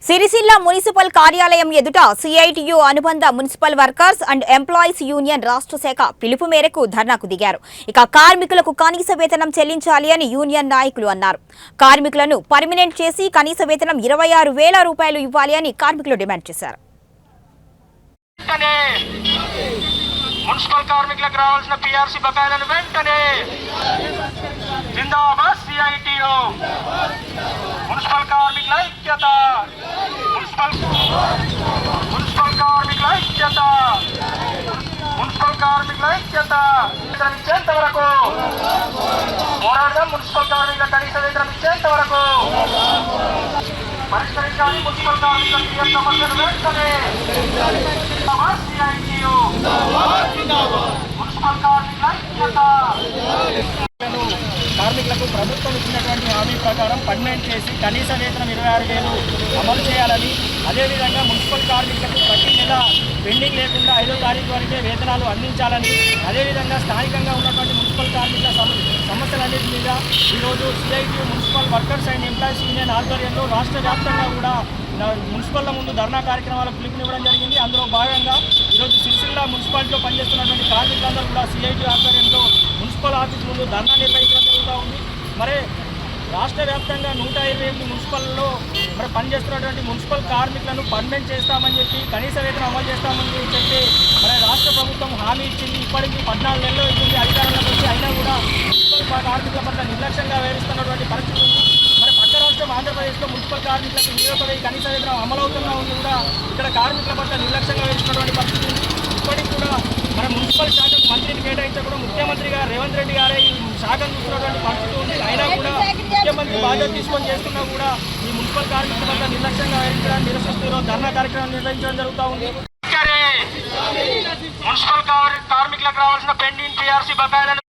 Sircilla municipal కార్యాలయం ఎదుట CITU అనుబంధ municipal workers and employees union రాష్ట్ర శాఖ పిలుపు మేరకు ధర్నాకు దిగారు. ఇక కార్మికులకు కనీస వేతనం చెల్లించాలి అని యూనియన్ నాయకులు అన్నారు. కార్మికులను పర్మినెంట్ చేసి కనీస వేతనం 26,000 రూపాయలు ఇవ్వాలి అని కార్మికులు డిమాండ్ చేశారు. మున్సిపల్ కార్మికులకు రావాల్సిన పిఆర్సీ బకాయిలను వెంటనే జిందాబాద్ సిఐటియు మున్సిపల్ కార్మికుల ఐక్యత మున్సిపల్ కార్మికుల ఐక్యత మున్సిపల్ కార్మికుల ఐక్యత ఇచ్చేంత వరకు పోరాడదాం. మున్సిపల్ కార్మికుల కనీస వేతనం ఇచ్చేంత వరకు పరిష్కరించాలి. మున్సిపల్ కార్మికుల సమస్యలు వెంటనే సిఐటియు మున్సిపల్ కార్మికుల ఐక్యత. కార్మికులకు ప్రభుత్వం ఇచ్చినటువంటి హామీ ప్రకారం పర్మనెంట్ చేసి కనీస వేతనం 26,000 అమలు చేయాలని, అదేవిధంగా మున్సిపల్ కార్మికులకు ప్రతి నెల పెండింగ్ లేకుండా 5వ తారీఖు వరకే వేతనాలు అందించాలని, అదేవిధంగా స్థానికంగా ఉన్నటువంటి మున్సిపల్ కార్మికుల సమస్యలన్నింటి మీద ఈరోజు CITU municipal workers and employees union ఆధ్వర్యంలో రాష్ట్ర వ్యాప్తంగా కూడా మున్సిపల్ల ముందు ధర్నా కార్యక్రమాలకు పిలుపునివ్వడం జరిగింది. అందులో భాగంగా ఈరోజు సిరిసిల్ల మున్సిపాలిటీలో పనిచేస్తున్నటువంటి కార్మికులందరూ కూడా సిఐటియు ఆధ్వర్యంలో మున్సిపల్ ఆఫీస్ ముందు ధర్నా నిర్వహించడం జరుగుతూ ఉంది. మరి రాష్ట్ర వ్యాప్తంగా 128 మున్సిపల్లో మరి పనిచేస్తున్నటువంటి మున్సిపల్ కార్మికులను పర్మనెంట్ చేస్తామని చెప్పి కనీస వేతనం అమలు చేస్తామని చెప్పి మరి రాష్ట్ర ప్రభుత్వం హామీ ఇచ్చింది. ఇప్పటికీ 14 నెలలు అవుతుంది అధికారంలోకి వచ్చి, అయినా కూడా మున్సిపల్ కార్మికుల పట్ల నిర్లక్ష్యంగా వ్యవహరిస్తున్నటువంటి పరిస్థితి ఉంది. మరి పక్క రాష్ట్రం ఆంధ్రప్రదేశ్లో మున్సిపల్ కార్మికులకు 21,000 కనీస వేతనం అమలవుతున్నా ఉంది కూడా ఇక్కడ కార్మికుల పట్ల నిర్లక్ష్యంగా వ్యవహరిస్తున్నటువంటి పరిస్థితి ఉంది. ఇప్పటికి కూడా మన మున్సిపల్ శాఖకు మంత్రిని కేటాయించకుండా ముఖ్యమంత్రి గారు రేవంత్ రెడ్డి గారే ఈ శాఖను చూస్తున్నటువంటి పరిస్థితి ఉంది. అయినా కూడా ముఖ్యమంత్రి బాధ్యత తీసుకొని చేస్తున్నా కూడా ఈ మున్సిపల్ కార్మికుల పట్ల నిర్లక్ష్యంగా వ్యవహరించడానికి నిరసిస్తూ ధర్నా కార్యక్రమం నిర్వహించడం జరుగుతూ ఉంది. మున్సిపల్ కార్మికులకు రావాల్సిన పెండింగ్ పిఆర్సీ బకాయిలను